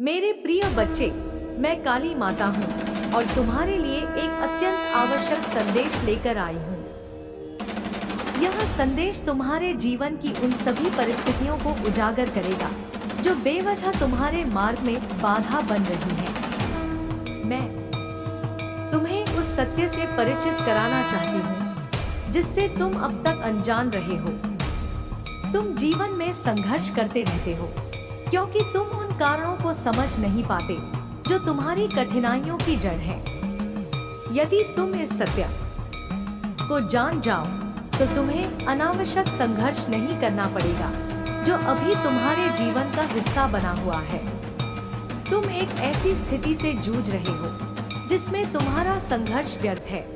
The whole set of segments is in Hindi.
मेरे प्रिय बच्चे, मैं काली माता हूँ और तुम्हारे लिए एक अत्यंत आवश्यक संदेश लेकर आई हूँ। यह संदेश तुम्हारे जीवन की उन सभी परिस्थितियों को उजागर करेगा जो बेवजह तुम्हारे मार्ग में बाधा बन रही हैं। मैं तुम्हें उस सत्य से परिचित कराना चाहती हूँ जिससे तुम अब तक अनजान रहे हो। तुम जीवन में संघर्ष करते रहते हो क्योंकि तुम उन कारणों को समझ नहीं पाते जो तुम्हारी कठिनाइयों की जड़ है। यदि तुम इस सत्य को जान जाओ तो तुम्हें अनावश्यक संघर्ष नहीं करना पड़ेगा जो अभी तुम्हारे जीवन का हिस्सा बना हुआ है। तुम एक ऐसी स्थिति से जूझ रहे हो जिसमें तुम्हारा संघर्ष व्यर्थ है।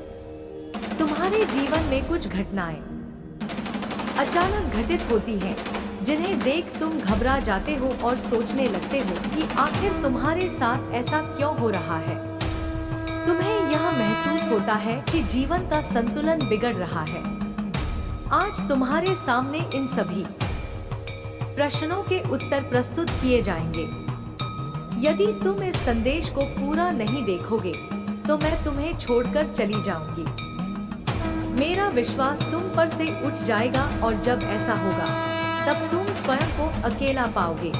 तुम्हारे जीवन में कुछ घटनाएं अचानक घटित होती हैं जिन्हें देख तुम घबरा जाते हो और सोचने लगते हो कि आखिर तुम्हारे साथ ऐसा क्यों हो रहा है। तुम्हें यह महसूस होता है कि जीवन का संतुलन बिगड़ रहा है। आज तुम्हारे सामने इन सभी प्रश्नों के उत्तर प्रस्तुत किए जाएंगे। यदि तुम इस संदेश को पूरा नहीं देखोगे तो मैं तुम्हें छोड़कर चली जाऊंगी। मेरा विश्वास तुम पर से उठ जाएगा और जब ऐसा होगा तब तुम स्वयं को अकेला पाओगे।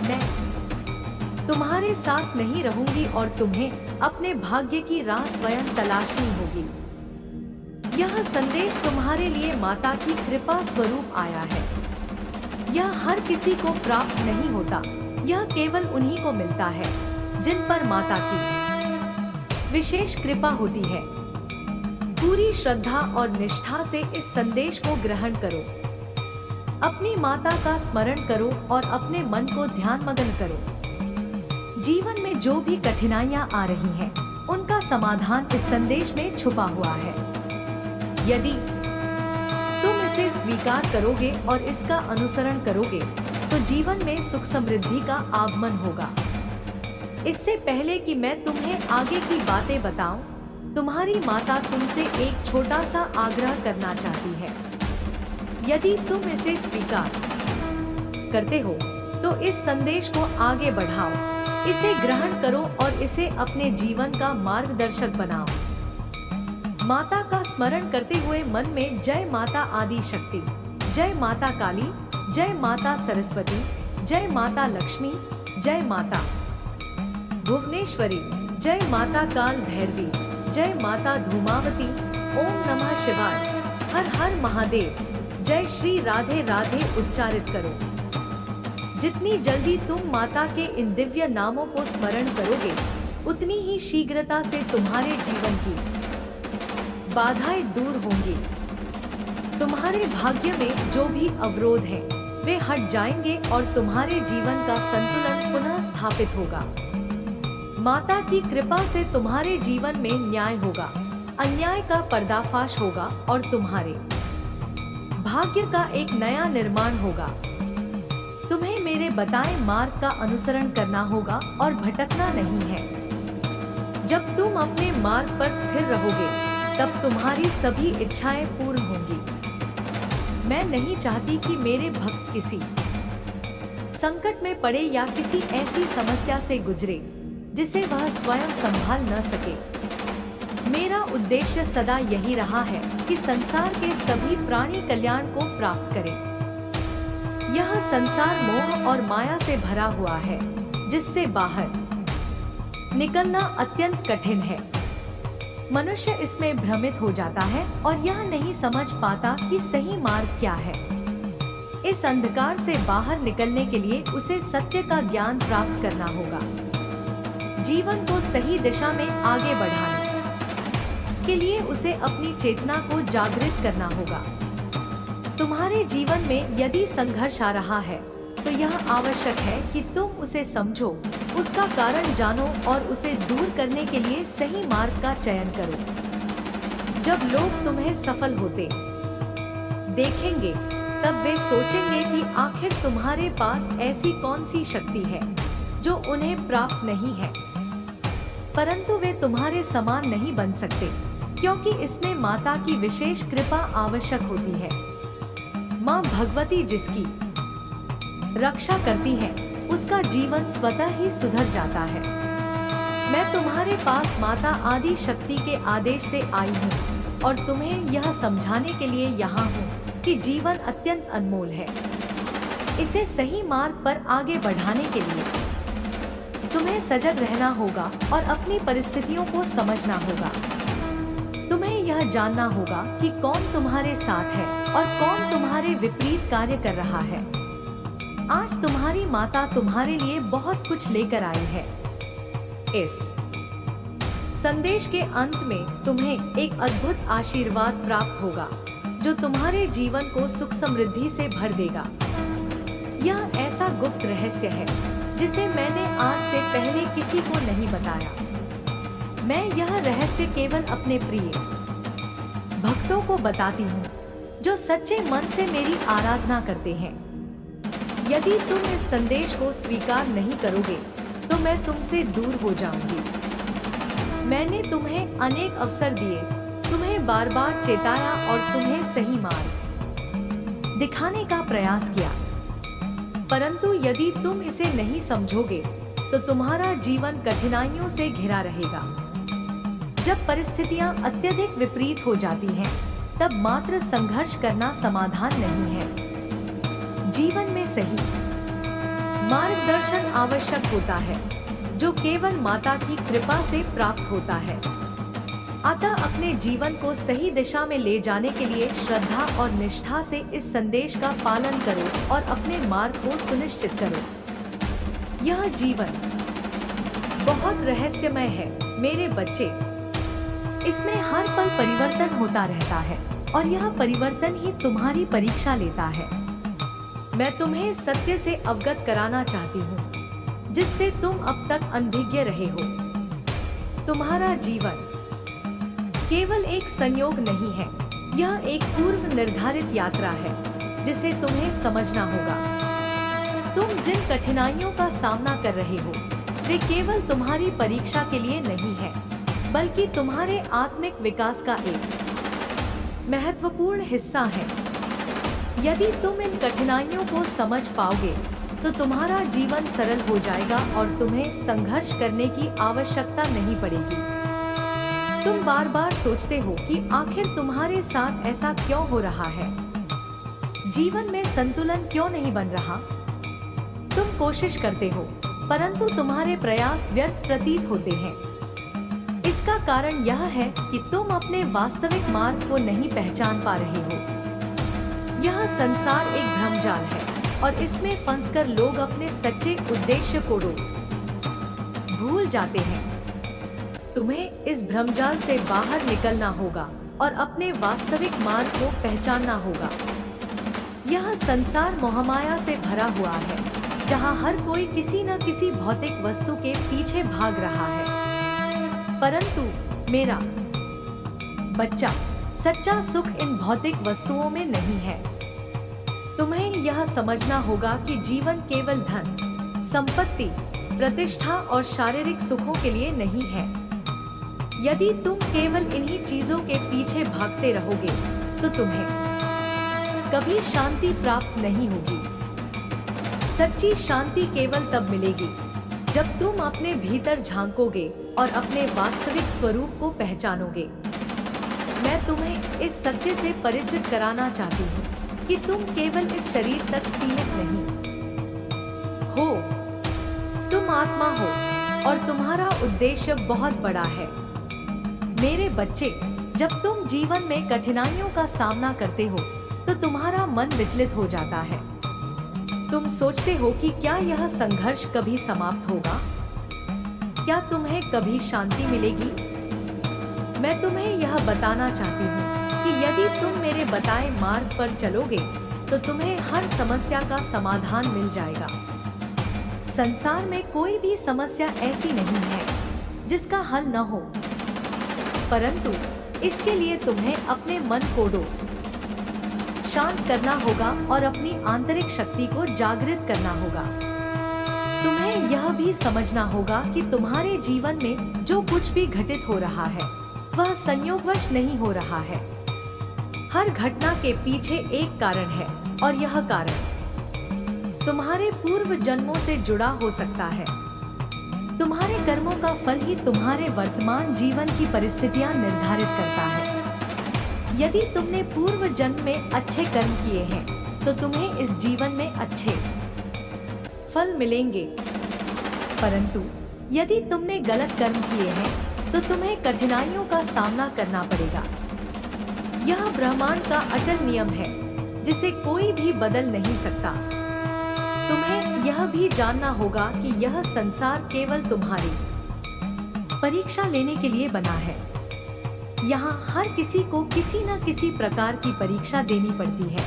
मैं तुम्हारे साथ नहीं रहूंगी और तुम्हें अपने भाग्य की राह स्वयं तलाशनी होगी। यह संदेश तुम्हारे लिए माता की कृपा स्वरूप आया है। यह हर किसी को प्राप्त नहीं होता, यह केवल उन्हीं को मिलता है जिन पर माता की विशेष कृपा होती है। पूरी श्रद्धा और निष्ठा से इस संदेश को ग्रहण करो। अपनी माता का स्मरण करो और अपने मन को ध्यानमग्न करो। जीवन में जो भी कठिनाइयां आ रही हैं, उनका समाधान इस संदेश में छुपा हुआ है। यदि तुम इसे स्वीकार करोगे और इसका अनुसरण करोगे तो जीवन में सुख समृद्धि का आगमन होगा। इससे पहले कि मैं तुम्हें आगे की बातें बताऊं, तुम्हारी माता तुमसे एक छोटा सा आग्रह करना चाहती है। यदि तुम इसे स्वीकार करते हो तो इस संदेश को आगे बढ़ाओ, इसे ग्रहण करो और इसे अपने जीवन का मार्गदर्शक बनाओ। माता का स्मरण करते हुए मन में जय माता आदि शक्ति, जय माता काली, जय माता सरस्वती, जय माता लक्ष्मी, जय माता भुवनेश्वरी, जय माता काल भैरवी, जय माता धूमावती, ओम नमः शिवाय, हर हर महादेव, जय श्री राधे राधे उच्चारित करो। जितनी जल्दी तुम माता के इन दिव्य नामों को स्मरण करोगे, उतनी ही शीघ्रता से तुम्हारे जीवन की बाधाएं दूर होंगी। तुम्हारे भाग्य में जो भी अवरोध हैं, वे हट जाएंगे और तुम्हारे जीवन का संतुलन पुनः स्थापित होगा। माता की कृपा से तुम्हारे जीवन में न्याय होगा, अन्याय का पर्दाफाश होगा और तुम्हारे भाग्य का एक नया निर्माण होगा। तुम्हें मेरे बताए मार्ग का अनुसरण करना होगा और भटकना नहीं है। जब तुम अपने मार्ग पर स्थिर रहोगे, तब तुम्हारी सभी इच्छाएं पूर्ण होंगी। मैं नहीं चाहती कि मेरे भक्त किसी संकट में पड़े या किसी ऐसी समस्या से गुजरे जिसे वह स्वयं संभाल न सके। मेरा उद्देश्य सदा यही रहा है कि संसार के सभी प्राणी कल्याण को प्राप्त करें। यह संसार मोह और माया से भरा हुआ है, जिससे बाहर निकलना अत्यंत कठिन है। मनुष्य इसमें भ्रमित हो जाता है और यह नहीं समझ पाता कि सही मार्ग क्या है। इस अंधकार से बाहर निकलने के लिए उसे सत्य का ज्ञान प्राप्त करना होगा। जीवन को सही दिशा में आगे बढ़ाने के लिए उसे अपनी चेतना को जागृत करना होगा। तुम्हारे जीवन में यदि संघर्ष आ रहा है तो यह आवश्यक है कि तुम उसे समझो, उसका कारण जानो और उसे दूर करने के लिए सही मार्ग का चयन करो। जब लोग तुम्हें सफल होते देखेंगे, तब वे सोचेंगे कि आखिर तुम्हारे पास ऐसी कौन सी शक्ति है जो उन्हें प्राप्त नहीं है। परंतु वे तुम्हारे समान नहीं बन सकते, क्योंकि इसमें माता की विशेष कृपा आवश्यक होती है। माँ भगवती जिसकी रक्षा करती हैं, उसका जीवन स्वतः ही सुधर जाता है। मैं तुम्हारे पास माता आदि शक्ति के आदेश से आई हूँ और तुम्हें यह समझाने के लिए यहाँ हूँ कि जीवन अत्यंत अनमोल है। इसे सही मार्ग पर आगे बढ़ाने के लिए तुम्हें सजग रहना होगा और अपनी परिस्थितियों को समझना होगा। तुम्हें यह जानना होगा कि कौन तुम्हारे साथ है और कौन तुम्हारे विपरीत कार्य कर रहा है। आज तुम्हारी माता तुम्हारे लिए बहुत कुछ लेकर आई है। इस संदेश के अंत में तुम्हें एक अद्भुत आशीर्वाद प्राप्त होगा जो तुम्हारे जीवन को सुख समृद्धि से भर देगा। यह ऐसा गुप्त रहस्य है जिसे मैंने आज से पहले किसी को नहीं बताया। मैं यह रहस्य केवल अपने प्रिय भक्तों को बताती हूँ जो सच्चे मन से मेरी आराधना करते हैं। यदि तुम इस संदेश को स्वीकार नहीं करोगे तो मैं तुमसे दूर हो जाऊंगी। मैंने तुम्हें अनेक अवसर दिए, तुम्हें बार बार चेताया और तुम्हें सही मार्ग दिखाने का प्रयास किया, परंतु यदि तुम इसे नहीं समझोगे तो तुम्हारा जीवन कठिनाइयों से घिरा रहेगा। जब परिस्थितियां अत्यधिक विपरीत हो जाती हैं, तब मात्र संघर्ष करना समाधान नहीं है। जीवन में सही मार्गदर्शन आवश्यक होता है जो केवल माता की कृपा से प्राप्त होता है। अतः अपने जीवन को सही दिशा में ले जाने के लिए श्रद्धा और निष्ठा से इस संदेश का पालन करो और अपने मार्ग को सुनिश्चित करो। यह जीवन बहुत रहस्यमय है मेरे बच्चे। इसमें हर पल परिवर्तन होता रहता है और यह परिवर्तन ही तुम्हारी परीक्षा लेता है। मैं तुम्हें सत्य से अवगत कराना चाहती हूँ जिससे तुम अब तक अनभिज्ञ रहे हो। तुम्हारा जीवन केवल एक संयोग नहीं है, यह एक पूर्व निर्धारित यात्रा है जिसे तुम्हें समझना होगा। तुम जिन कठिनाइयों का सामना कर रहे हो वे केवल तुम्हारी परीक्षा के लिए नहीं है, बल्कि तुम्हारे आत्मिक विकास का एक महत्वपूर्ण हिस्सा है। यदि तुम इन कठिनाइयों को समझ पाओगे तो तुम्हारा जीवन सरल हो जाएगा और तुम्हें संघर्ष करने की आवश्यकता नहीं पड़ेगी। तुम बार बार सोचते हो कि आखिर तुम्हारे साथ ऐसा क्यों हो रहा है, जीवन में संतुलन क्यों नहीं बन रहा। तुम कोशिश करते हो परंतु तुम्हारे प्रयास व्यर्थ प्रतीत होते हैं। इसका कारण यह है कि तुम अपने वास्तविक मार्ग को नहीं पहचान पा रहे हो। यह संसार एक भ्रमजाल है और इसमें फंसकर लोग अपने सच्चे उद्देश्य को भूल जाते हैं। तुम्हें इस भ्रमजाल से बाहर निकलना होगा और अपने वास्तविक मार्ग को पहचानना होगा। यह संसार मोहमाया से भरा हुआ है जहां हर कोई किसी न किसी भौतिक वस्तु के पीछे भाग रहा है, परंतु मेरा बच्चा सच्चा सुख इन भौतिक वस्तुओं में नहीं है। तुम्हें यह समझना होगा कि जीवन केवल धन, संपत्ति, प्रतिष्ठा और शारीरिक सुखों के लिए नहीं है। यदि तुम केवल इन्हीं चीजों के पीछे भागते रहोगे तो तुम्हें कभी शांति प्राप्त नहीं होगी। सच्ची शांति केवल तब मिलेगी जब तुम अपने भीतर झांकोगे और अपने वास्तविक स्वरूप को पहचानोगे। मैं तुम्हें इस सत्य से परिचित कराना चाहती हूँ कि तुम केवल इस शरीर तक सीमित नहीं हो, तुम आत्मा हो और तुम्हारा उद्देश्य बहुत बड़ा है। मेरे बच्चे, जब तुम जीवन में कठिनाइयों का सामना करते हो तो तुम्हारा मन विचलित हो जाता है। तुम सोचते हो कि क्या यह संघर्ष कभी समाप्त होगा, क्या तुम्हें कभी शांति मिलेगी। मैं तुम्हें यह बताना चाहती हूँ कि यदि तुम मेरे बताए मार्ग पर चलोगे तो तुम्हें हर समस्या का समाधान मिल जाएगा। संसार में कोई भी समस्या ऐसी नहीं है जिसका हल न हो, परंतु इसके लिए तुम्हें अपने मन को शांत करना होगा और अपनी आंतरिक शक्ति को जागृत करना होगा। तुम्हें यह भी समझना होगा कि तुम्हारे जीवन में जो कुछ भी घटित हो रहा है वह संयोगवश नहीं हो रहा है। हर घटना के पीछे एक कारण है और यह कारण तुम्हारे पूर्व जन्मों से जुड़ा हो सकता है। तुम्हारे कर्मों का फल ही तुम्हारे वर्तमान जीवन की परिस्थितियां निर्धारित करता है। यदि तुमने पूर्व जन्म में अच्छे कर्म किए हैं तो तुम्हें इस जीवन में अच्छे फल मिलेंगे, परंतु यदि तुमने गलत कर्म किए हैं तो तुम्हें कठिनाइयों का सामना करना पड़ेगा। यह ब्रह्मांड का अटल नियम है जिसे कोई भी बदल नहीं सकता। तुम्हें यह भी जानना होगा कि यह संसार केवल तुम्हारी परीक्षा लेने के लिए बना है। यहाँ हर किसी को किसी न किसी प्रकार की परीक्षा देनी पड़ती है।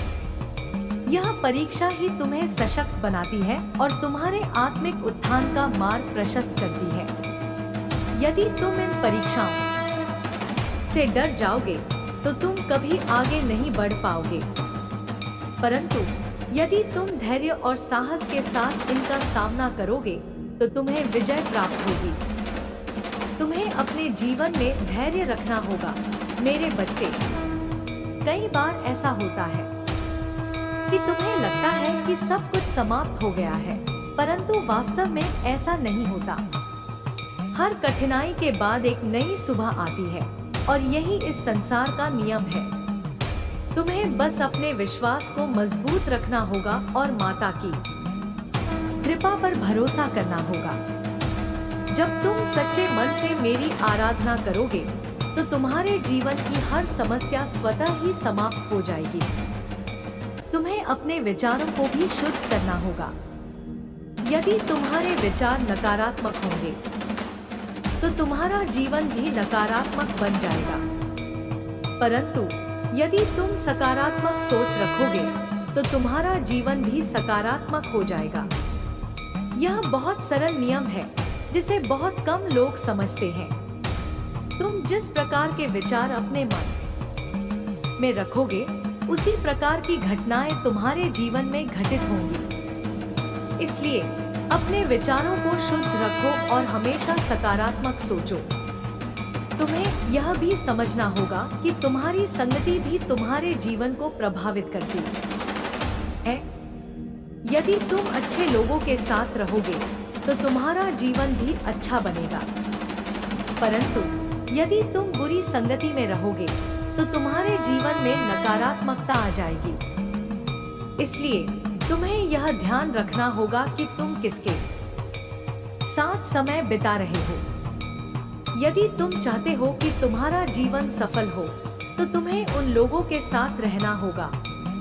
यह परीक्षा ही तुम्हें सशक्त बनाती है और तुम्हारे आत्मिक उत्थान का मार्ग प्रशस्त करती है। यदि तुम इन परीक्षाओं से डर जाओगे तो तुम कभी आगे नहीं बढ़ पाओगे, परंतु यदि तुम धैर्य और साहस के साथ इनका सामना करोगे तो तुम्हें विजय प्राप्त होगी। तुम्हें अपने जीवन में धैर्य रखना होगा मेरे बच्चे। कई बार ऐसा होता है कि तुम्हें लगता है कि सब कुछ समाप्त हो गया है, परंतु वास्तव में ऐसा नहीं होता। हर कठिनाई के बाद एक नई सुबह आती है और यही इस संसार का नियम है। तुम्हें बस अपने विश्वास को मजबूत रखना होगा और माता की कृपा पर भरोसा करना होगा। जब तुम सच्चे मन से मेरी आराधना करोगे तो तुम्हारे जीवन की हर समस्या स्वतः ही समाप्त हो जाएगी। तुम्हें अपने विचारों को भी शुद्ध करना होगा। यदि तुम्हारे विचार नकारात्मक होंगे तो तुम्हारा जीवन भी नकारात्मक बन जाएगा, परंतु यदि तुम सकारात्मक सोच रखोगे तो तुम्हारा जीवन भी सकारात्मक हो जाएगा। यह बहुत सरल नियम है जिसे बहुत कम लोग समझते हैं। तुम जिस प्रकार के विचार अपने मन में रखोगे उसी प्रकार की घटनाएं तुम्हारे जीवन में घटित होंगी। इसलिए अपने विचारों को शुद्ध रखो और हमेशा सकारात्मक सोचो। तुम्हें यह भी समझना होगा कि तुम्हारी संगति भी तुम्हारे जीवन को प्रभावित करती है। यदि तुम अच्छे लोगों के साथ रहोगे तो तुम्हारा जीवन भी अच्छा बनेगा, परंतु यदि तुम बुरी संगति में रहोगे तो तुम्हारे जीवन में नकारात्मकता आ जाएगी। इसलिए तुम्हें यह ध्यान रखना होगा कि तुम किसके साथ समय बिता रहे हो। यदि तुम चाहते हो कि तुम्हारा जीवन सफल हो तो तुम्हें उन लोगों के साथ रहना होगा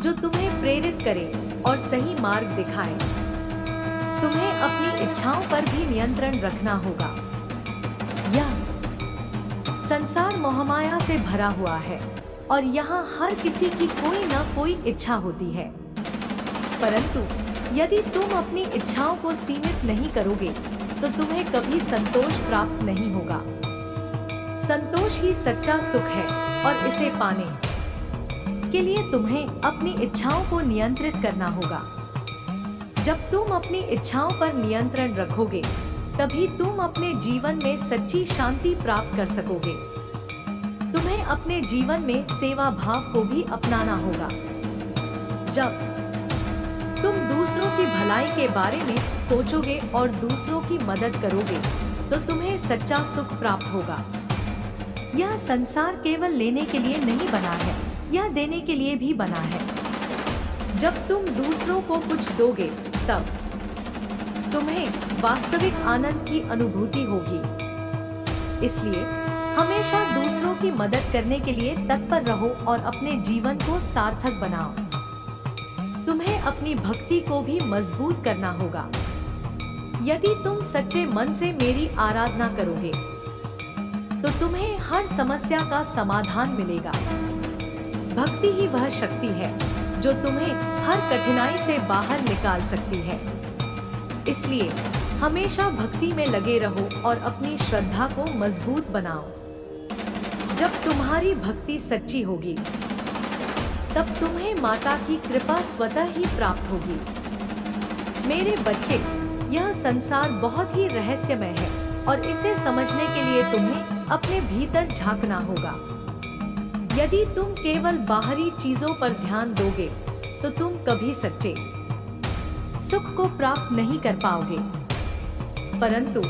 जो तुम्हें प्रेरित करे और सही मार्ग दिखाए। तुम्हें अपनी इच्छाओं पर भी नियंत्रण रखना होगा। यह संसार मोहमाया से भरा हुआ है और यहाँ हर किसी की कोई न कोई इच्छा होती है, परंतु यदि तुम अपनी इच्छाओं को सीमित नहीं करोगे तो तुम्हें कभी संतोष प्राप्त नहीं होगा। संतोष ही सच्चा सुख है और इसे पाने के लिए तुम्हें अपनी इच्छाओं को नियंत्रित करना होगा। जब तुम अपनी इच्छाओं पर नियंत्रण रखोगे तभी तुम अपने जीवन में सच्ची शांति प्राप्त कर सकोगे। तुम्हें अपने जीवन में सेवा भाव को भी अपनाना होगा। जब तुम दूसरों की भलाई के बारे में सोचोगे और दूसरों की मदद करोगे तो तुम्हें सच्चा सुख प्राप्त होगा। यह संसार केवल लेने के लिए नहीं बना है, यह देने के लिए भी बना है। जब तुम दूसरों को कुछ दोगे तब तुम्हें वास्तविक आनंद की अनुभूति होगी। इसलिए हमेशा दूसरों की मदद करने के लिए तत्पर रहो और अपने जीवन को सार्थक बनाओ। तुम्हें अपनी भक्ति को भी मजबूत करना होगा। यदि तुम सच्चे मन से मेरी आराधना करोगे तो तुम्हें हर समस्या का समाधान मिलेगा। भक्ति ही वह शक्ति है जो तुम्हें हर कठिनाई से बाहर निकाल सकती है। इसलिए हमेशा भक्ति में लगे रहो और अपनी श्रद्धा को मजबूत बनाओ। जब तुम्हारी भक्ति सच्ची होगी तब तुम्हें माता की कृपा स्वतः ही प्राप्त होगी। मेरे बच्चे, यह संसार बहुत ही रहस्यमय है और इसे समझने के लिए तुम्हें अपने भीतर झांकना होगा। यदि तुम केवल बाहरी चीजों पर ध्यान दोगे तो तुम कभी सच्चे सुख को प्राप्त नहीं कर पाओगे। परंतु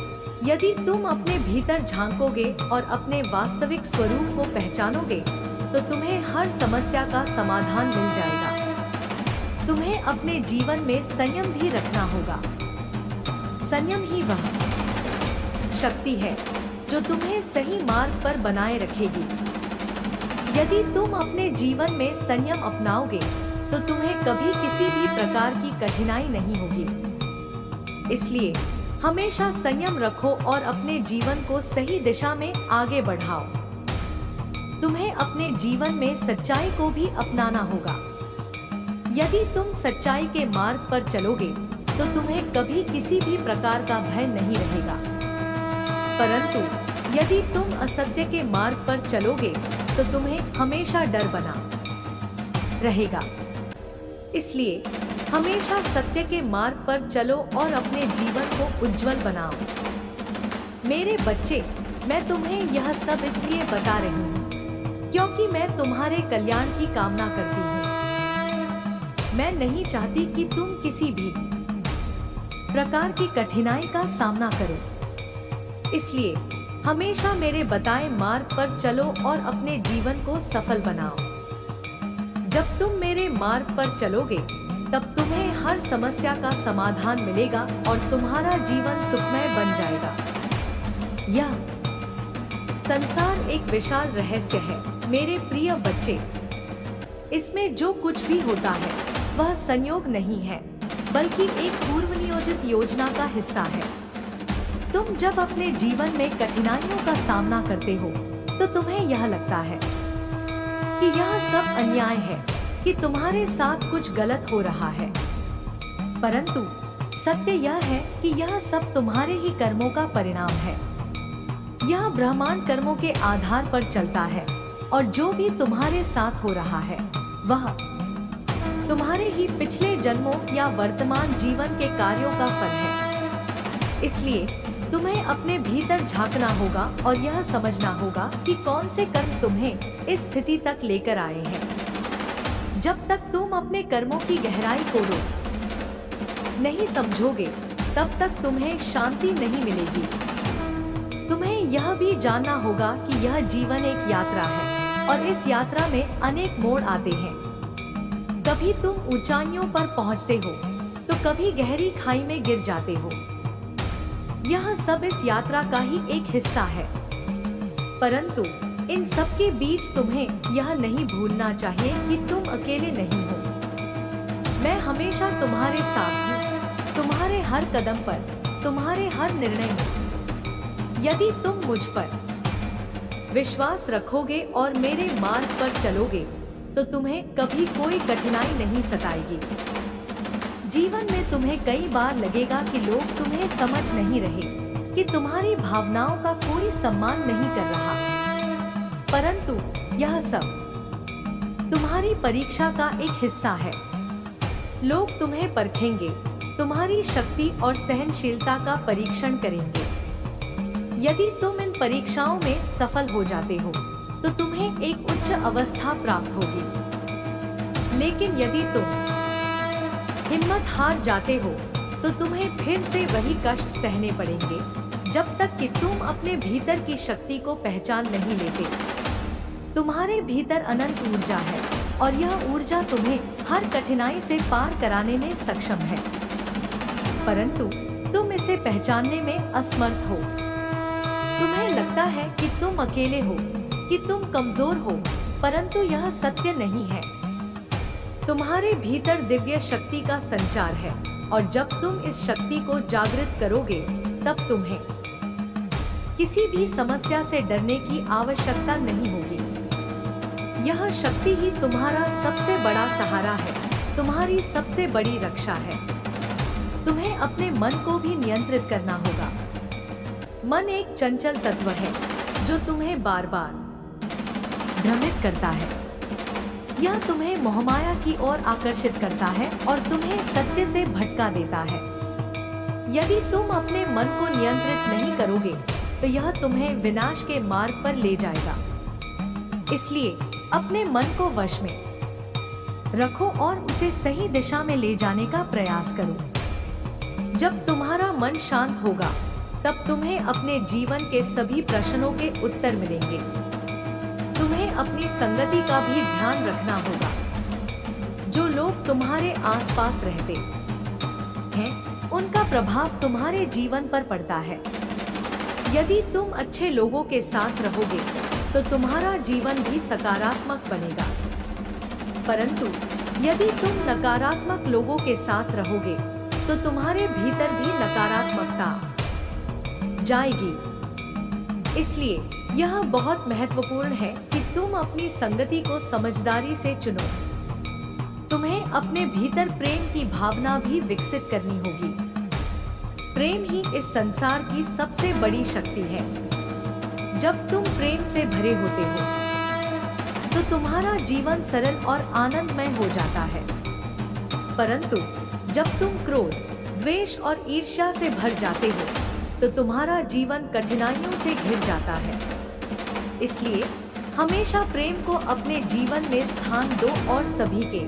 यदि तुम अपने भीतर झांकोगे और अपने वास्तविक स्वरूप को पहचानोगे तो तुम्हें हर समस्या का समाधान मिल जाएगा। तुम्हें अपने जीवन में संयम भी रखना होगा। संयम ही वह शक्ति है जो तुम्हें सही मार्ग पर बनाए रखेगी। यदि तुम अपने जीवन में संयम अपनाओगे तो तुम्हें कभी किसी भी प्रकार की कठिनाई नहीं होगी। इसलिए हमेशा संयम रखो और अपने जीवन को सही दिशा में आगे बढ़ाओ। तुम्हें अपने जीवन में सच्चाई को भी अपनाना होगा। यदि तुम सच्चाई के मार्ग पर चलोगे तो तुम्हें कभी किसी भी प्रकार का भय नहीं रहेगा। परंतु यदि तुम असत्य के मार्ग पर चलोगे तो तुम्हें हमेशा डर बना रहेगा। इसलिए हमेशा सत्य के मार्ग पर चलो और अपने जीवन को उज्जवल बनाओ। मेरे बच्चे, मैं तुम्हें यह सब इसलिए बता रही हूँ क्योंकि मैं तुम्हारे कल्याण की कामना करती हूँ। मैं नहीं चाहती कि तुम किसी भी प्रकार की कठिनाई का सामना करो। इसलिए हमेशा मेरे बताए मार्ग पर चलो और अपने जीवन को सफल बनाओ। जब तुम मेरे मार्ग पर चलोगे तब तुम्हें हर समस्या का समाधान मिलेगा और तुम्हारा जीवन सुखमय बन जाएगा। यह संसार एक विशाल रहस्य है मेरे प्रिय बच्चे। इसमें जो कुछ भी होता है वह संयोग नहीं है बल्कि एक पूर्व नियोजित योजना का हिस्सा है। तुम जब अपने जीवन में कठिनाइयों का सामना करते हो तो तुम्हें यह लगता है कि यह सब अन्याय है, कि तुम्हारे साथ कुछ गलत हो रहा है। परंतु सत्य यह है कि यह सब तुम्हारे ही कर्मों का परिणाम है। यह ब्रह्मांड कर्मों के आधार पर चलता है और जो भी तुम्हारे साथ हो रहा है वह तुम्हारे ही पिछले जन्मों या वर्तमान जीवन के कार्यों का फल है। इसलिए तुम्हें अपने भीतर झांकना होगा और यह समझना होगा कि कौन से कर्म तुम्हें इस स्थिति तक लेकर आए हैं। जब तक तुम अपने कर्मों की गहराई को नहीं समझोगे तब तक तुम्हें शांति नहीं मिलेगी। तुम्हें यह भी जानना होगा कि यह जीवन एक यात्रा है और इस यात्रा में अनेक मोड़ आते हैं। कभी तुम ऊंचाइयों पर पहुंचते हो तो कभी गहरी खाई में गिर जाते हो। यह सब इस यात्रा का ही एक हिस्सा है। परंतु इन सब के बीच तुम्हें यह नहीं भूलना चाहिए कि तुम अकेले नहीं हो। मैं हमेशा तुम्हारे साथ हूँ, तुम्हारे हर कदम पर, तुम्हारे हर निर्णय में। यदि तुम मुझ पर विश्वास रखोगे और मेरे मार्ग पर चलोगे तो तुम्हें कभी कोई कठिनाई नहीं सताएगी। जीवन में तुम्हें कई बार लगेगा कि लोग तुम्हें समझ नहीं रहे, कि तुम्हारी भावनाओं का कोई सम्मान नहीं कर रहा। परंतु यह सब तुम्हारी परीक्षा का एक हिस्सा है। लोग तुम्हें परखेंगे, तुम्हारी शक्ति और सहनशीलता का परीक्षण करेंगे। यदि तुम इन परीक्षाओं में सफल हो जाते हो तो तुम्हें एक उच्च अवस्था प्राप्त होगी। लेकिन यदि तुम हिम्मत हार जाते हो तो तुम्हें फिर से वही कष्ट सहने पड़ेंगे जब तक कि तुम अपने भीतर की शक्ति को पहचान नहीं लेते। तुम्हारे भीतर अनंत ऊर्जा है और यह ऊर्जा तुम्हें हर कठिनाई से पार कराने में सक्षम है। परंतु तुम इसे पहचानने में असमर्थ हो। तुम्हें लगता है कि तुम अकेले हो, कि तुम कमजोर हो, परंतु यह सत्य नहीं है। तुम्हारे भीतर दिव्य शक्ति का संचार है और जब तुम इस शक्ति को जागृत करोगे तब तुम्हें किसी भी समस्या से डरने की आवश्यकता नहीं होगी। यह शक्ति ही तुम्हारा सबसे बड़ा सहारा है, तुम्हारी सबसे बड़ी रक्षा है। तुम्हें अपने मन को भी नियंत्रित करना होगा। मन एक चंचल तत्व है जो तुम्हें बार बार भ्रमित करता है। यह तुम्हें मोहमाया की ओर आकर्षित करता है और तुम्हें सत्य से भटका देता है। यदि तुम अपने मन को नियंत्रित नहीं करोगे तो यह तुम्हें विनाश के मार्ग पर ले जाएगा। इसलिए अपने मन को वश में रखो और उसे सही दिशा में ले जाने का प्रयास करो। जब तुम्हारा मन शांत होगा तब तुम्हें अपने जीवन के सभी प्रश्नों के उत्तर मिलेंगे। तुम्हें अपनी संगति का भी ध्यान रखना होगा। जो लोग तुम्हारे आसपास रहते हैं उनका प्रभाव तुम्हारे जीवन पर पड़ता है। यदि तुम अच्छे लोगों के साथ रहोगे तो तुम्हारा जीवन भी सकारात्मक बनेगा, परंतु यदि तुम नकारात्मक लोगों के साथ रहोगे तो तुम्हारे भीतर भी नकारात्मकता जाएगी। इसलिए यह बहुत महत्वपूर्ण है कि तुम अपनी संगति को समझदारी से चुनो। तुम्हें अपने भीतर प्रेम की भावना भी विकसित करनी होगी। प्रेम ही इस संसार की सबसे बड़ी शक्ति है। जब तुम प्रेम से भरे होते हो तो तुम्हारा जीवन सरल और आनंदमय हो जाता है, परंतु जब तुम क्रोध, द्वेष और ईर्ष्या से भर जाते हो तो तुम्हारा जीवन कठिनाइयों से घिर जाता है। इसलिए हमेशा प्रेम को अपने जीवन में स्थान दो और सभी के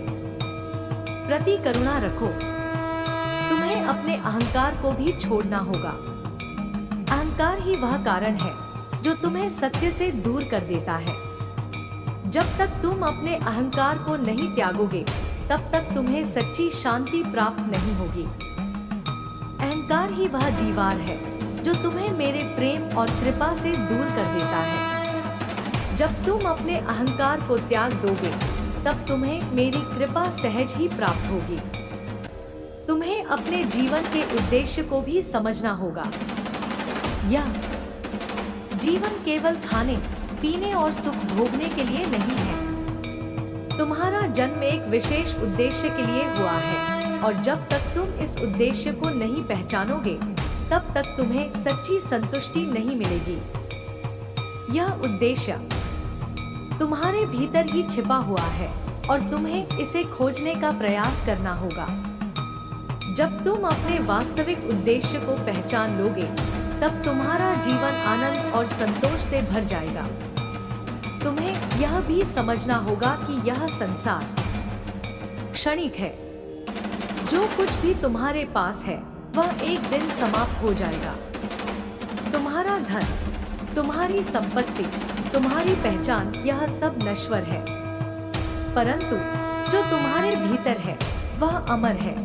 प्रति करुणा रखो। तुम्हें अपने अहंकार को भी छोड़ना होगा। अहंकार ही वह कारण है जो तुम्हें सत्य से दूर कर देता है। जब तक तुम अपने अहंकार को नहीं त्यागोगे तब तक तुम्हें सच्ची शांति प्राप्त नहीं होगी। अहंकार ही वह दीवार है जो तुम्हें मेरे प्रेम और कृपा से दूर कर देता है। जब तुम अपने अहंकार को त्याग दोगे तब तुम्हें मेरी कृपा सहज ही प्राप्त होगी। तुम्हें अपने जीवन के उद्देश्य को भी समझना होगा। यह जीवन केवल खाने, पीने और सुख भोगने के लिए नहीं है। तुम्हारा जन्म एक विशेष उद्देश्य के लिए हुआ है और जब तक तुम इस उद्देश्य को नहीं पहचानोगे तब तक तुम्हें सच्ची संतुष्टि नहीं मिलेगी। यह उद्देश्य तुम्हारे भीतर ही छिपा हुआ है और तुम्हें इसे खोजने का प्रयास करना होगा। जब तुम अपने वास्तविक उद्देश्य को पहचान लोगे तब तुम्हारा जीवन आनंद और संतोष से भर जाएगा। तुम्हें यह भी समझना होगा कि यह संसार क्षणिक है। जो कुछ भी तुम्हारे पास है वह एक दिन समाप्त हो जाएगा। तुम्हारा धन, तुम्हारी संपत्ति, तुम्हारी पहचान, यह सब नश्वर है, परंतु जो तुम्हारे भीतर है वह अमर है।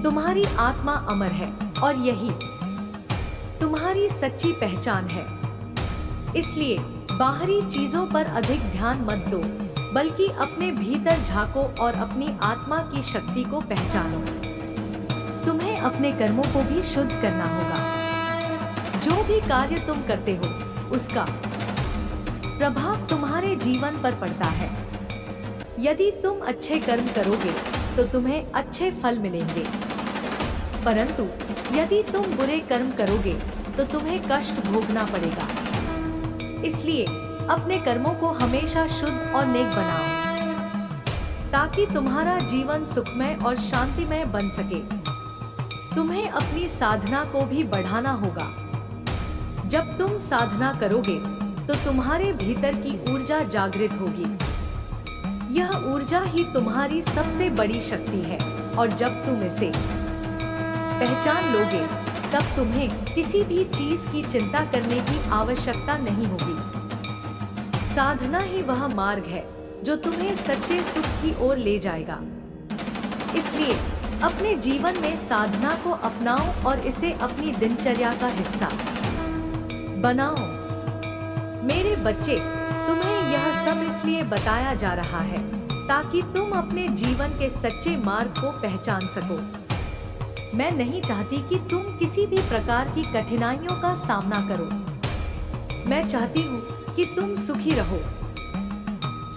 तुम्हारी आत्मा अमर है और यही तुम्हारी सच्ची पहचान है। इसलिए बाहरी चीजों पर अधिक ध्यान मत दो, बल्कि अपने भीतर झांको और अपनी आत्मा की शक्ति को पहचानो। तुम्हें अपने कर्मों को भी शुद्ध करना होगा। जो भी कार्य तुम करते हो उसका प्रभाव तुम्हारे जीवन पर पड़ता है। यदि तुम अच्छे कर्म करोगे तो तुम्हें अच्छे फल मिलेंगे, परंतु यदि तुम बुरे कर्म करोगे तो तुम्हें कष्ट भोगना पड़ेगा। इसलिए अपने कर्मों को हमेशा शुद्ध और नेक बनाओ ताकि तुम्हारा जीवन सुखमय और शांतिमय बन सके। तुम्हें अपनी साधना को भी बढ़ाना होगा। जब तुम साधना करोगे तो तुम्हारे भीतर की ऊर्जा जागृत होगी। यह ऊर्जा ही तुम्हारी सबसे बड़ी शक्ति है और जब तुम इसे पहचान लोगे तब तुम्हें किसी भी चीज की चिंता करने की आवश्यकता नहीं होगी। साधना ही वह मार्ग है जो तुम्हें सच्चे सुख की ओर ले जाएगा। इसलिए अपने जीवन में साधना को अपनाओ और इसे अपनी दिनचर्या का हिस्सा बनाओ। मेरे बच्चे, तुम्हें यह सब इसलिए बताया जा रहा है ताकि तुम अपने जीवन के सच्चे मार्ग को पहचान सको। मैं नहीं चाहती कि तुम किसी भी प्रकार की कठिनाइयों का सामना करो। मैं चाहती हूँ कि तुम सुखी रहो,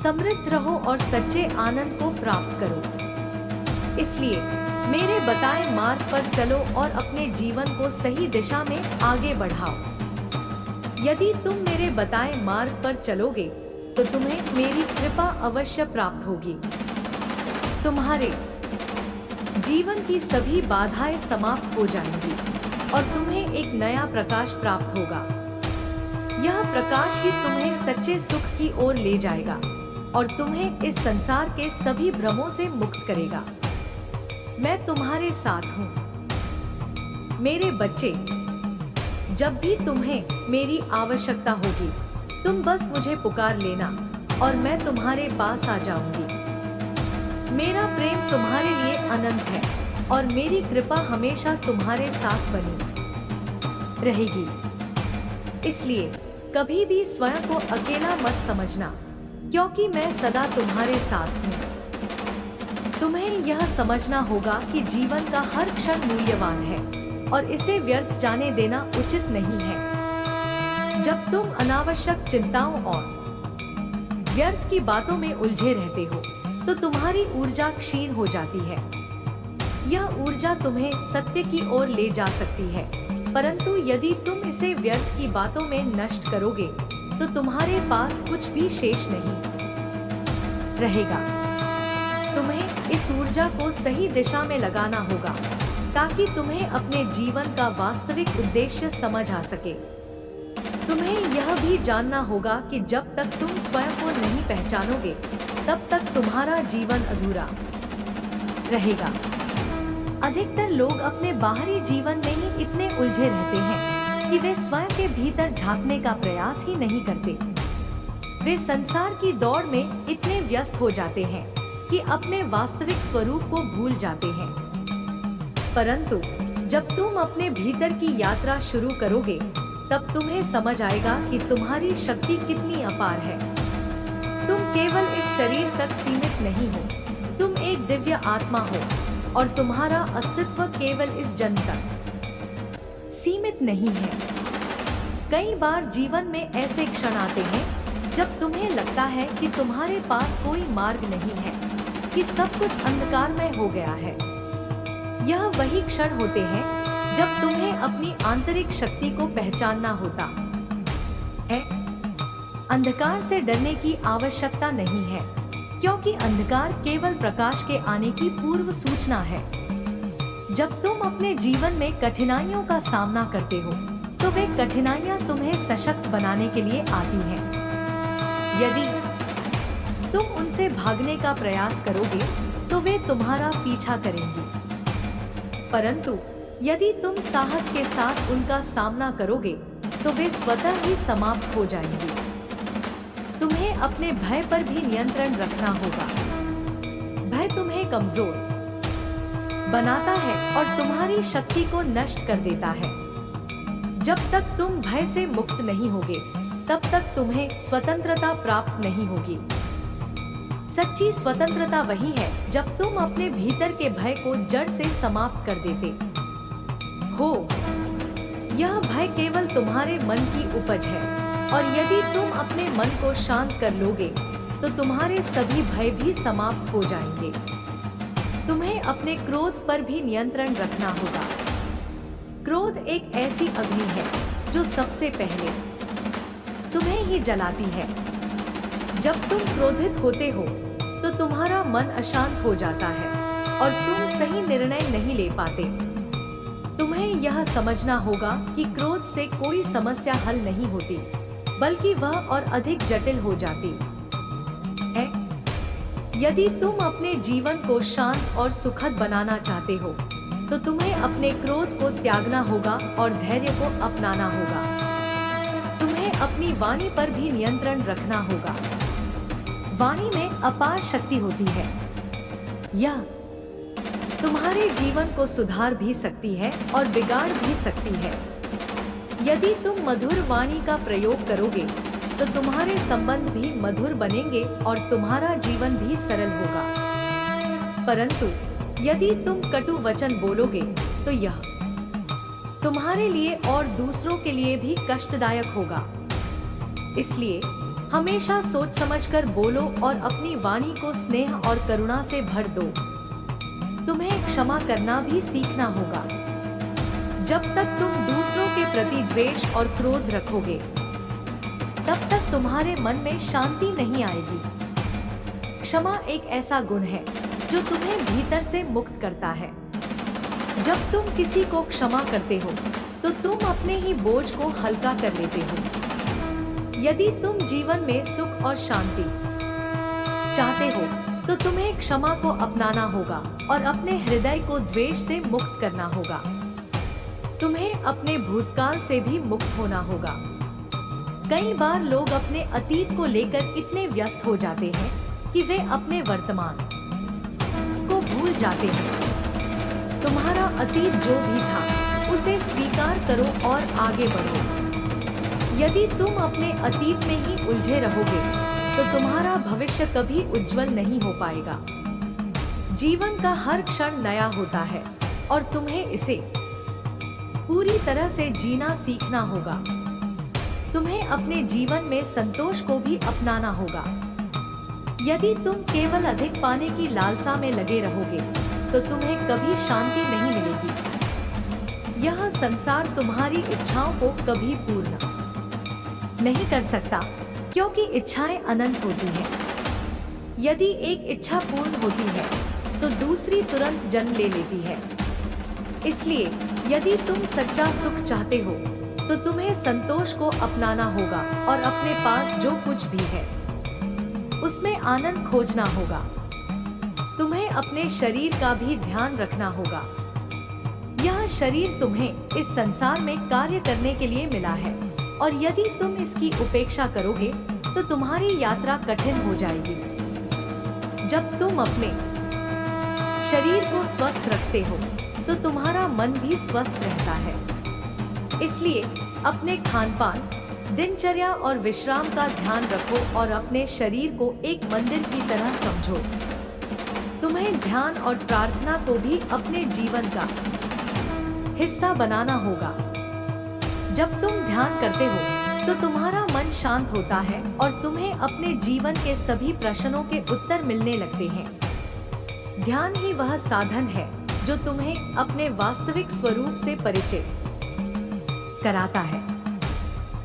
समृद्ध रहो और सच्चे आनंद को प्राप्त करो। इसलिए मेरे बताए मार्ग पर चलो और अपने जीवन को सही दिशा में आगे बढ़ाओ। यदि तुम मेरे बताए मार्ग पर चलोगे तो तुम्हें मेरी कृपा अवश्य प्राप्त होगी। तुम्हारे जीवन की सभी बाधाएं समाप्त हो जाएंगी और तुम्हें एक नया प्रकाश प्राप्त होगा। यह प्रकाश ही तुम्हें सच्चे सुख की ओर ले जाएगा और तुम्हें इस संसार के सभी भ्रमों से मुक्त करेगा। मैं तुम्हारे साथ हूँ। मेरे बच्चे, जब भी तुम्हें मेरी आवश्यकता होगी, तुम बस मुझे पुकार लेना और मैं तुम्हारे पास आ जाऊंगी। मेरा प्रेम तुम्हारे लिए अनंत है और मेरी कृपा हमेशा तुम्हारे साथ बनी रहेगी। इसलिए कभी भी स्वयं को अकेला मत समझना, क्योंकि मैं सदा तुम्हारे साथ हूँ। तुम्हें यह समझना होगा कि जीवन का हर क्षण मूल्यवान है और इसे व्यर्थ जाने देना उचित नहीं है। जब तुम अनावश्यक चिंताओं और व्यर्थ की बातों में उलझे रहते हो, तो तुम्हारी ऊर्जा क्षीण हो जाती है। यह ऊर्जा तुम्हें सत्य की ओर ले जा सकती है, परंतु यदि तुम इसे व्यर्थ की बातों में नष्ट करोगे, तो तुम्हारे पास कुछ भी शेष नहीं रहेगा। तुम्हें इस ऊर्जा को सही दिशा में लगाना होगा, ताकि तुम्हें अपने जीवन का वास्तविक उद्देश्य समझ आ सके। तुम्हें यह भी जानना होगा कि जब तक तुम स्वयं को नहीं पहचानोगे, तब तक तुम्हारा जीवन अधूरा रहेगा। अधिकतर लोग अपने बाहरी जीवन में ही इतने उलझे रहते हैं कि वे स्वयं के भीतर झांकने का प्रयास ही नहीं करते। वे संसार की दौड़ में इतने व्यस्त हो जाते हैं कि अपने वास्तविक स्वरूप को भूल जाते हैं। परंतु जब तुम अपने भीतर की यात्रा शुरू करोगे, तब तुम्हें समझ आएगा कि तुम्हारी शक्ति कितनी अपार है। तुम केवल इस शरीर तक सीमित नहीं हो, तुम एक दिव्य आत्मा हो और तुम्हारा अस्तित्व केवल इस जन्म तक सीमित नहीं है। कई बार जीवन में ऐसे क्षण आते हैं जब तुम्हें लगता है कि तुम्हारे पास कोई मार्ग नहीं है, कि सब कुछ अंधकारमय हो गया है। यह वही क्षण होते हैं जब तुम्हें अपनी आंतरिक शक्ति को पहचानना होता है। अंधकार से डरने की आवश्यकता नहीं है, क्योंकि अंधकार केवल प्रकाश के आने की पूर्व सूचना है। जब तुम अपने जीवन में कठिनाइयों का सामना करते हो, तो वे कठिनाइयां तुम्हें सशक्त बनाने के लिए आती हैं। यदि तुम उनसे भागने का प्रयास करोगे, तो वे तुम्हारा पीछा करेंगी। परंतु यदि तुम साहस के साथ उनका सामना करोगे, तो वे स्वतः ही समाप्त हो जाएंगी। तुम्हें अपने भय पर भी नियंत्रण रखना होगा। भय तुम्हें कमजोर बनाता है और तुम्हारी शक्ति को नष्ट कर देता है। जब तक तुम भय से मुक्त नहीं होगे, तब तक तुम्हें स्वतंत्रता प्राप्त नहीं होगी। सच्ची स्वतंत्रता वही है जब तुम अपने भीतर के भय को जड़ से समाप्त कर देते हो। यह भय केवल तुम्हारे मन की उपज है, और यदि तुम अपने मन को शांत कर लोगे, तो तुम्हारे सभी भय भी समाप्त हो जाएंगे। तुम्हें अपने क्रोध पर भी नियंत्रण रखना होगा। क्रोध एक ऐसी अग्नि है जो सबसे पहले तुम्हें ही जलाती है। जब तुम क्रोधित होते हो, तो तुम्हारा मन अशांत हो जाता है और तुम सही निर्णय नहीं ले पाते। तुम्हें यह समझना होगा कि क्रोध से कोई समस्या हल नहीं होती, बल्कि वह और अधिक जटिल हो जाती है। यदि तुम अपने जीवन को शांत और सुखद बनाना चाहते हो, तो तुम्हें अपने क्रोध को त्यागना होगा और धैर्य को अपनाना होगा। तुम्हें अपनी वाणी पर भी नियंत्रण रखना होगा। वाणी में अपार शक्ति होती है। यह तुम्हारे जीवन को सुधार भी सकती है और बिगाड़ भी सकती है। यदि तुम मधुर वाणी का प्रयोग करोगे, तो तुम्हारे संबंध भी मधुर बनेंगे और तुम्हारा जीवन भी सरल होगा। परंतु यदि तुम कटु वचन बोलोगे, तो यह तुम्हारे लिए और दूसरों के लिए भी कष्टदायक होगा। इसलिए हमेशा सोच समझकर बोलो और अपनी वाणी को स्नेह और करुणा से भर दो। तुम्हें क्षमा करना भी सीखना होगा। जब तक तुम दूसरों के प्रति द्वेष और क्रोध रखोगे, तब तक तुम्हारे मन में शांति नहीं आएगी। क्षमा एक ऐसा गुण है जो तुम्हें भीतर से मुक्त करता है। जब तुम किसी को क्षमा करते हो, तो तुम अपने ही बोझ को हल्का कर लेते हो। यदि तुम जीवन में सुख और शांति चाहते हो, तो तुम्हें क्षमा को अपनाना होगा और अपने हृदय को द्वेष से मुक्त करना होगा। तुम्हें अपने भूतकाल से भी मुक्त होना होगा। कई बार लोग अपने अतीत को लेकर इतने व्यस्त हो जाते हैं कि वे अपने वर्तमान को भूल जाते हैं। तुम्हारा अतीत जो भी था उसे स्वीकार करो और आगे बढ़ो। यदि तुम अपने अतीत में ही उलझे रहोगे तो तुम्हारा भविष्य कभी उज्जवल नहीं हो पाएगा। जीवन का हर क्षण नया होता है और तुम्हें इसे पूरी तरह से जीना सीखना होगा। तुम्हें अपने जीवन में संतोष को भी अपनाना होगा। यदि तुम केवल अधिक पाने की लालसा में लगे रहोगे तो तुम्हें कभी शांति नहीं मिलेगी। यह संसार तुम्हारी इच्छाओं को कभी पूर्ण नहीं कर सकता, क्योंकि इच्छाएं अनंत होती हैं। यदि एक इच्छा पूर्ण होती है तो दूसरी तुरंत जन्म ले लेती है। इसलिए यदि तुम सच्चा सुख चाहते हो तो तुम्हें संतोष को अपनाना होगा और अपने पास जो कुछ भी है उसमें आनंद खोजना होगा। तुम्हें अपने शरीर का भी ध्यान रखना होगा। यह शरीर तुम्हें इस संसार में कार्य करने के लिए मिला है और यदि तुम इसकी उपेक्षा करोगे तो तुम्हारी यात्रा कठिन हो जाएगी। जब तुम अपने शरीर को स्वस्थ रखते हो तो तुम्हारा मन भी स्वस्थ रहता है। इसलिए अपने खानपान, दिनचर्या और विश्राम का ध्यान रखो और अपने शरीर को एक मंदिर की तरह समझो। तुम्हें ध्यान और प्रार्थना को भी अपने जीवन का हिस्सा बनाना होगा। जब तुम ध्यान करते हो तो तुम्हारा मन शांत होता है और तुम्हें अपने जीवन के सभी प्रश्नों के उत्तर मिलने लगते हैं। ध्यान ही वह साधन है जो तुम्हें अपने वास्तविक स्वरूप से परिचय कराता है।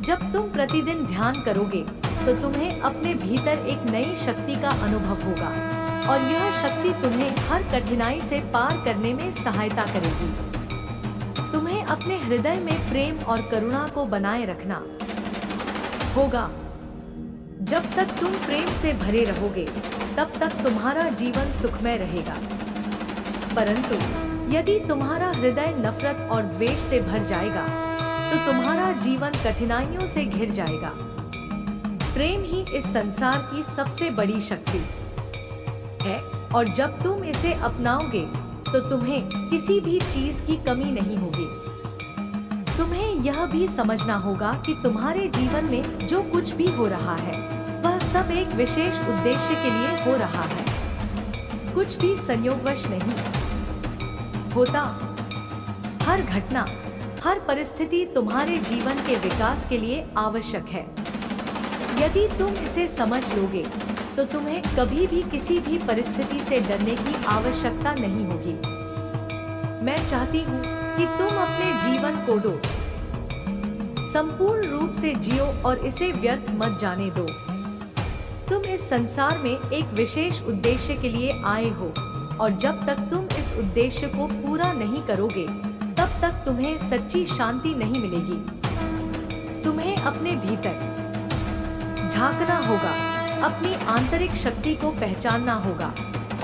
जब तुम प्रतिदिन ध्यान करोगे तो तुम्हें अपने भीतर एक नई शक्ति का अनुभव होगा और यह शक्ति तुम्हें हर कठिनाई से पार करने में सहायता करेगी। तुम्हें अपने हृदय में प्रेम और करुणा को बनाए रखना होगा। जब तक तुम प्रेम से भरे रहोगे तब तक तुम्हारा जीवन सुखमय रहेगा। परंतु यदि तुम्हारा हृदय नफरत और द्वेष से भर जाएगा तो तुम्हारा जीवन कठिनाइयों से घिर जाएगा। प्रेम ही इस संसार की सबसे बड़ी शक्ति है और जब तुम इसे अपनाओगे तो तुम्हें किसी भी चीज की कमी नहीं होगी। तुम्हें यह भी समझना होगा कि तुम्हारे जीवन में जो कुछ भी हो रहा है वह सब एक विशेष उद्देश्य के लिए हो रहा है। कुछ भी संयोगवश नहीं होता। हर घटना, हर परिस्थिति तुम्हारे जीवन के विकास के लिए आवश्यक है। यदि तुम इसे समझ लोगे तो तुम्हें कभी भी किसी भी परिस्थिति से डरने की आवश्यकता नहीं होगी। मैं चाहती हूँ कि तुम अपने जीवन को संपूर्ण रूप से जियो और इसे व्यर्थ मत जाने दो। तुम इस संसार में एक विशेष उद्देश्य के लिए आए हो और जब तक तुम इस उद्देश्य को पूरा नहीं करोगे तब तक तुम्हें सच्ची शांति नहीं मिलेगी। तुम्हें अपने भीतर झांकना होगा, अपनी आंतरिक शक्ति को पहचानना होगा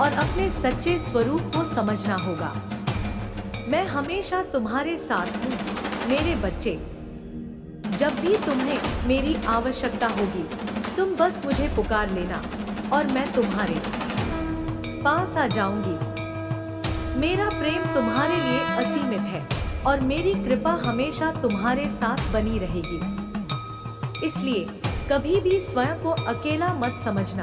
और अपने सच्चे स्वरूप को समझना होगा। मैं हमेशा तुम्हारे साथ हूँ मेरे बच्चे। जब भी तुम्हें मेरी आवश्यकता होगी तुम बस मुझे पुकार लेना और मैं तुम्हारे पास आ जाऊंगी। मेरा प्रेम तुम्हारे लिए असीमित है और मेरी कृपा हमेशा तुम्हारे साथ बनी रहेगी। इसलिए कभी भी स्वयं को अकेला मत समझना।